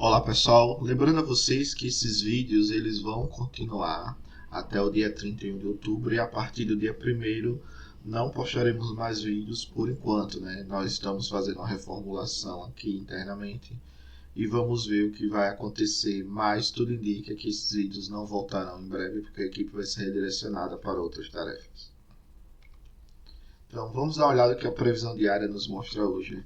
Olá pessoal, lembrando a vocês que esses vídeos eles vão continuar até o dia 31 de outubro e a partir do dia 1º não postaremos mais vídeos por enquanto, né? Nós estamos fazendo uma reformulação aqui internamente e vamos ver o que vai acontecer, mas tudo indica que esses vídeos não voltarão em breve porque a equipe vai ser redirecionada para outras tarefas. Então vamos dar uma olhada que a previsão diária nos mostra hoje.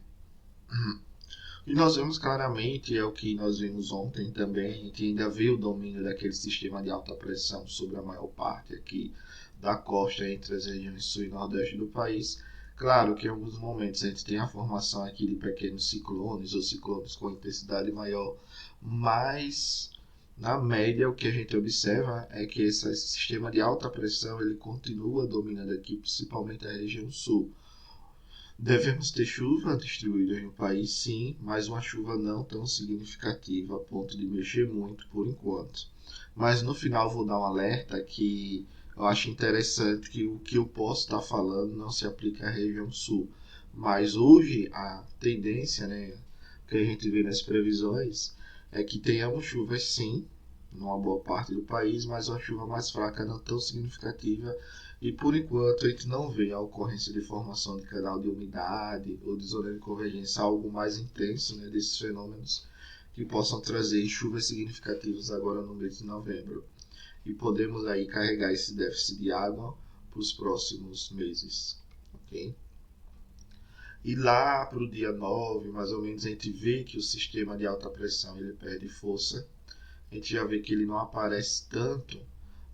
E nós vemos claramente, é o que nós vimos ontem também, a gente ainda vê o domínio daquele sistema de alta pressão sobre a maior parte aqui da costa entre as regiões sul e nordeste do país. Claro que em alguns momentos a gente tem a formação aqui de pequenos ciclones ou ciclones com intensidade maior, mas na média o que a gente observa é que esse sistema de alta pressão ele continua dominando aqui, principalmente a região sul. Devemos ter chuva distribuída no país, sim, mas uma chuva não tão significativa a ponto de mexer muito por enquanto. Mas no final vou dar um alerta que eu acho interessante que o que eu posso estar falando não se aplica à região sul. Mas hoje a tendência, né, que a gente vê nas previsões é que tenhamos chuvas sim, numa boa parte do país, mas uma chuva mais fraca, não tão significativa. E por enquanto a gente não vê a ocorrência de formação de canal de umidade ou de zona de convergência, algo mais intenso, né, desses fenômenos que possam trazer chuvas significativas agora no mês de novembro. E podemos aí carregar esse déficit de água para os próximos meses. Okay? E lá para o dia 9, mais ou menos, a gente vê que o sistema de alta pressão ele perde força. A gente já vê que ele não aparece tanto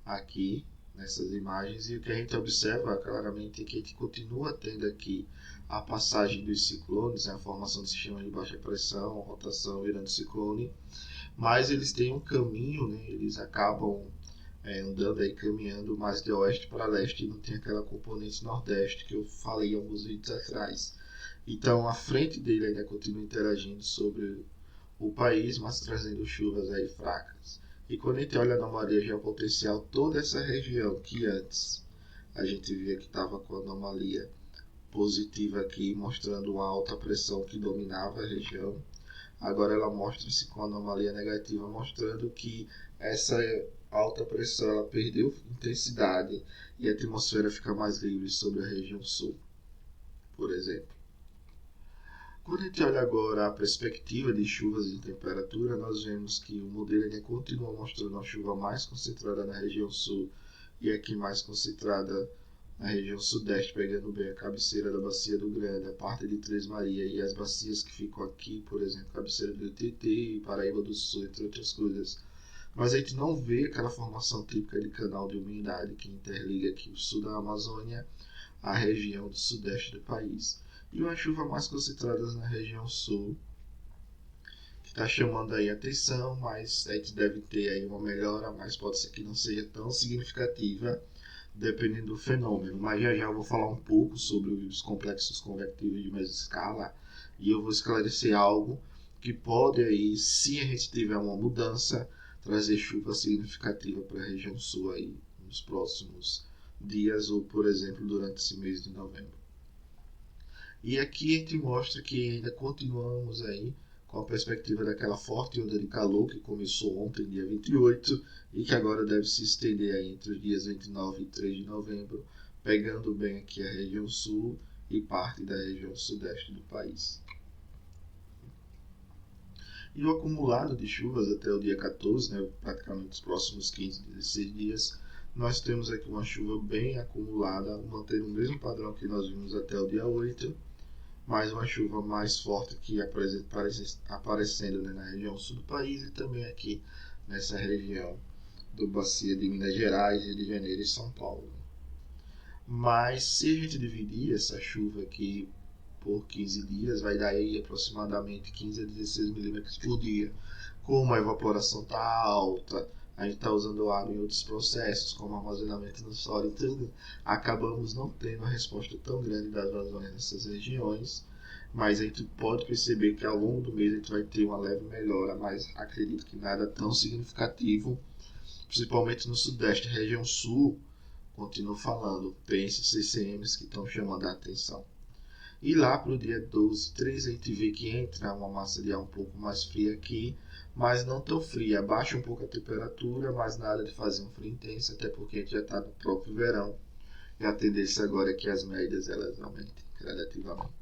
aqui nessas imagens, e o que a gente observa claramente é que a gente continua tendo aqui a passagem dos ciclones, a formação de sistemas de baixa pressão, rotação virando ciclone, mas eles têm um caminho, né? Eles acabam andando aí, caminhando mais de oeste para leste, e não tem aquela componente nordeste que eu falei alguns vídeos atrás. Então a frente dele ainda continua interagindo sobre o país, mas trazendo chuvas aí fracas. E quando a gente olha a anomalia geopotencial, toda essa região que antes a gente via que estava com anomalia positiva aqui, mostrando uma alta pressão que dominava a região, agora ela mostra-se com anomalia negativa, mostrando que essa alta pressão ela perdeu intensidade e a atmosfera fica mais livre sobre a região sul, por exemplo. Quando a gente olha agora a perspectiva de chuvas e de temperatura, nós vemos que o modelo ainda continua mostrando uma chuva mais concentrada na região sul e aqui mais concentrada na região sudeste, pegando bem a cabeceira da Bacia do Grande, a parte de Três Marias e as bacias que ficam aqui, por exemplo, cabeceira do Tietê e Paraíba do Sul, entre outras coisas. Mas a gente não vê aquela formação típica de canal de umidade que interliga aqui o sul da Amazônia à região do sudeste do país. E uma chuva mais concentrada na região sul, que está chamando aí a atenção, mas a gente deve ter aí uma melhora, mas pode ser que não seja tão significativa, dependendo do fenômeno. Mas já eu vou falar um pouco sobre os complexos convectivos de mesoscala, e eu vou esclarecer algo que pode aí, se a gente tiver uma mudança, trazer chuva significativa para a região sul aí nos próximos dias, ou por exemplo durante esse mês de novembro. E aqui a gente mostra que ainda continuamos aí com a perspectiva daquela forte onda de calor que começou ontem, dia 28, e que agora deve se estender aí entre os dias 29 e 3 de novembro, pegando bem aqui a região sul e parte da região sudeste do país. E o acumulado de chuvas até o dia 14, né, praticamente os próximos 15, 16 dias, nós temos aqui uma chuva bem acumulada, mantendo o mesmo padrão que nós vimos até o dia 8, mais uma chuva mais forte que aparecendo, né, na região sul do país e também aqui nessa região do Bacia de Minas Gerais, Rio de Janeiro e São Paulo. Mas se a gente dividir essa chuva aqui por 15 dias, vai dar aí aproximadamente 15 a 16 milímetros por dia. Como a evaporação está alta, a gente está usando água em outros processos, como armazenamento no solo e tudo, acabamos não tendo uma resposta tão grande das vazões nessas regiões, mas a gente pode perceber que ao longo do mês a gente vai ter uma leve melhora, mas acredito que nada tão significativo, principalmente no sudeste. A região sul, continuo falando, tem esses CCMs que estão chamando a atenção. E lá para o dia 12, 13, a gente vê que entra uma massa de ar um pouco mais fria aqui, mas não tão fria. Baixa um pouco a temperatura, mas nada de fazer um frio intenso, até porque a gente já está no próprio verão. E a tendência agora é que as médias elas aumentem gradativamente.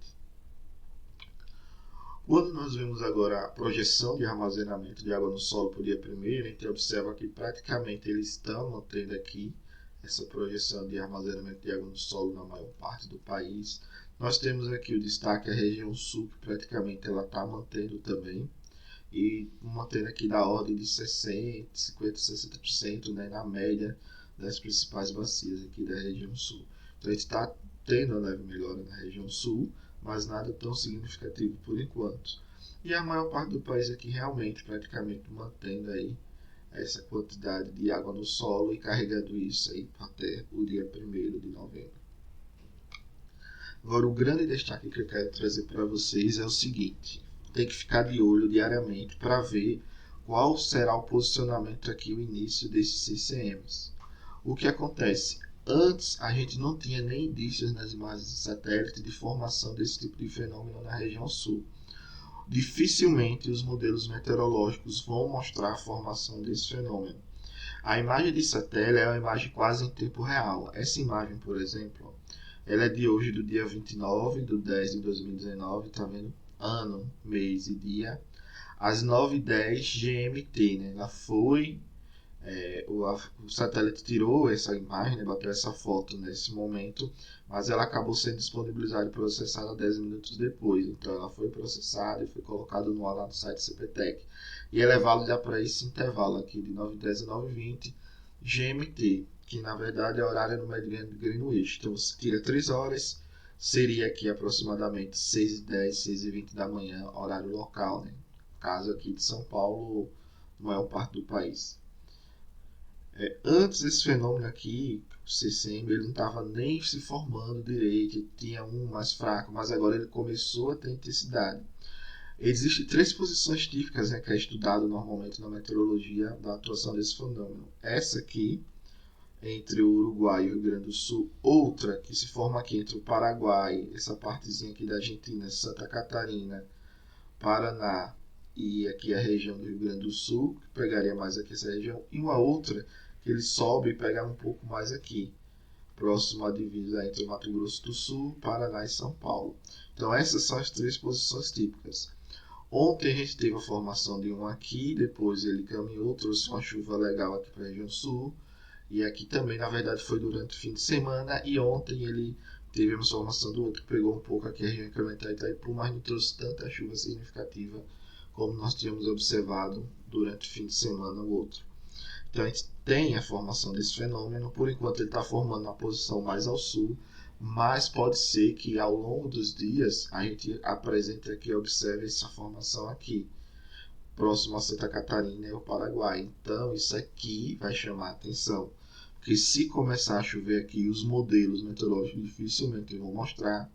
Quando nós vemos agora a projeção de armazenamento de água no solo para o dia 1º, a gente observa que praticamente eles estão mantendo aqui essa projeção de armazenamento de água no solo na maior parte do país. Nós temos aqui o destaque a região sul, que praticamente ela está mantendo também, e mantendo aqui da ordem de 60%, 60%, né, na média das principais bacias aqui da região sul. Então a gente está tendo uma leve melhora na região sul, mas nada tão significativo por enquanto. E a maior parte do país aqui realmente praticamente mantendo aí essa quantidade de água no solo e carregando isso aí até o dia 1º de novembro. Agora, o grande destaque que eu quero trazer para vocês é o seguinte: tem que ficar de olho diariamente para ver qual será o posicionamento aqui, o início desses CCMs. O que acontece? Antes, a gente não tinha nem indícios nas imagens de satélite de formação desse tipo de fenômeno na região sul. Dificilmente os modelos meteorológicos vão mostrar a formação desse fenômeno. A imagem de satélite é uma imagem quase em tempo real. Essa imagem, por exemplo, ela é de hoje, do dia 29/10/2019, tá vendo? Ano, mês e dia, às 9h10 GMT, né? Ela foi... o satélite tirou essa imagem, né, bateu essa foto nesse momento, mas ela acabou sendo disponibilizada e processada 10 minutos depois. Então ela foi processada e foi colocada no ar lá no site CPTEC. E ela é válida para esse intervalo aqui de 9h10 a 9h20 GMT, que na verdade é horário no meridiano de Greenwich. Então você tira 3 horas, seria aqui aproximadamente 6h10, 6h20 da manhã, horário local, né? Caso aqui de São Paulo, maior parte do país. Antes desse fenômeno aqui, o CCM, ele não estava nem se formando direito, tinha um mais fraco, mas agora ele começou a ter intensidade. Existem 3 posições típicas, né, que é estudado normalmente na meteorologia da atuação desse fenômeno. Essa aqui, entre o Uruguai e o Rio Grande do Sul. Outra que se forma aqui entre o Paraguai, essa partezinha aqui da Argentina, Santa Catarina, Paraná e aqui a região do Rio Grande do Sul, que pegaria mais aqui essa região, e uma outra que ele sobe e pega um pouco mais aqui, próximo à divisa entre o Mato Grosso do Sul, Paraná e São Paulo. Então essas são as 3 posições típicas. Ontem a gente teve a formação de um aqui, depois ele caminhou, trouxe uma chuva legal aqui para a região sul, e aqui também na verdade foi durante o fim de semana, e ontem ele teve a formação do outro que pegou um pouco aqui a região incremental Itaipu, mas não trouxe tanta chuva significativa como nós tínhamos observado durante o fim de semana o outro. Então a gente tem a formação desse fenômeno, por enquanto ele está formando uma posição mais ao sul, mas pode ser que ao longo dos dias a gente apresente aqui, observe essa formação aqui, próximo a Santa Catarina e o Paraguai. Então isso aqui vai chamar a atenção, porque se começar a chover aqui, os modelos meteorológicos dificilmente vão mostrar.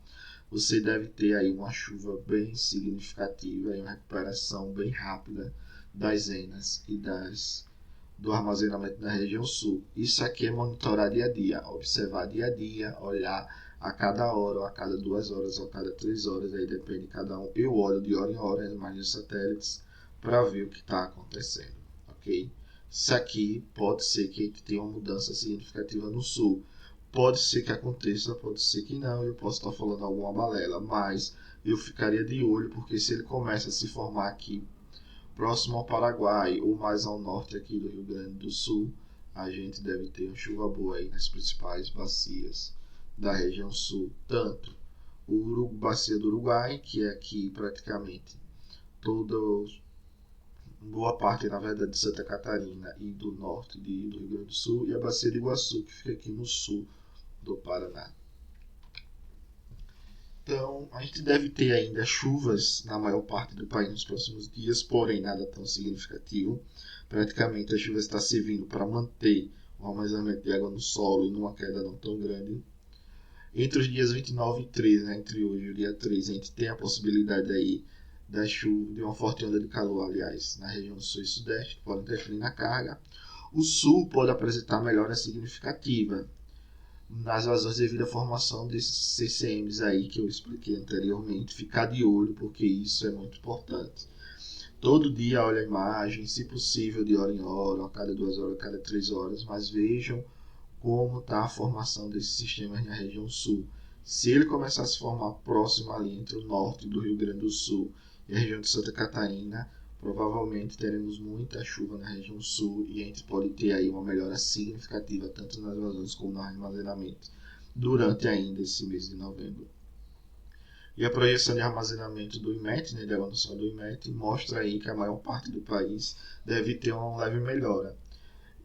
Você deve ter aí uma chuva bem significativa e uma recuperação bem rápida das zenas e do armazenamento na região sul. Isso aqui é monitorar dia a dia, observar dia a dia, olhar a cada hora, ou a cada 2 horas, ou a cada 3 horas, aí depende de cada um. Eu olho de hora em hora as imagens de satélites para ver o que está acontecendo, ok? Isso aqui pode ser que a gente tenha uma mudança significativa no sul. Pode ser que aconteça, pode ser que não, eu posso estar falando alguma balela, mas eu ficaria de olho, porque se ele começa a se formar aqui próximo ao Paraguai ou mais ao norte aqui do Rio Grande do Sul, a gente deve ter uma chuva boa aí nas principais bacias da região sul, tanto o bacia do Uruguai, que é aqui praticamente toda boa parte, na verdade, de Santa Catarina e do norte do Rio Grande do Sul, e a bacia de Iguaçu, que fica aqui no sul do Paraná. Então, a gente deve ter ainda chuvas na maior parte do país nos próximos dias, porém nada tão significativo. Praticamente a chuva está servindo para manter o armazenamento de água no solo e numa queda não tão grande. Entre os dias 29 e 13, né, entre hoje e o dia 13, a gente tem a possibilidade aí da chuva, de uma forte onda de calor, aliás, na região do sul e sudeste, que pode interferir na carga. O sul pode apresentar melhora significativa. nas vazões devido à formação desses CCMs aí que eu expliquei anteriormente. Ficar de olho, porque isso é muito importante. Todo dia olhe a imagem, se possível de hora em hora, a cada 2 horas, a cada 3 horas, mas vejam como está a formação desses sistemas na região sul. Se ele começar a se formar próximo ali entre o norte do Rio Grande do Sul e a região de Santa Catarina, provavelmente teremos muita chuva na região sul e a gente pode ter aí uma melhora significativa tanto nas vazões como no armazenamento durante ainda esse mês de novembro. E a projeção de armazenamento do IMET, né, de evolução do IMET, mostra aí que a maior parte do país deve ter uma leve melhora.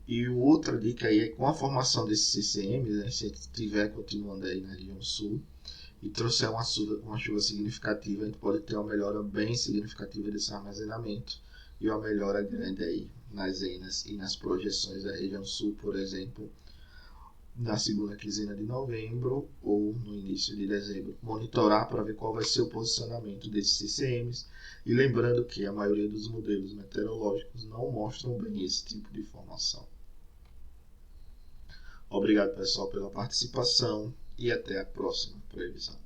E outra dica aí é com a formação desses CCMs, né, se estiver continuando aí na região sul e trouxer uma chuva significativa, a gente pode ter uma melhora bem significativa desse armazenamento e uma melhora grande aí nas ENAs e nas projeções da região sul, por exemplo, na segunda quinzena de novembro ou no início de dezembro. Monitorar para ver qual vai ser o posicionamento desses CCMs e lembrando que a maioria dos modelos meteorológicos não mostram bem esse tipo de informação. Obrigado, pessoal, pela participação e até a próxima previsão.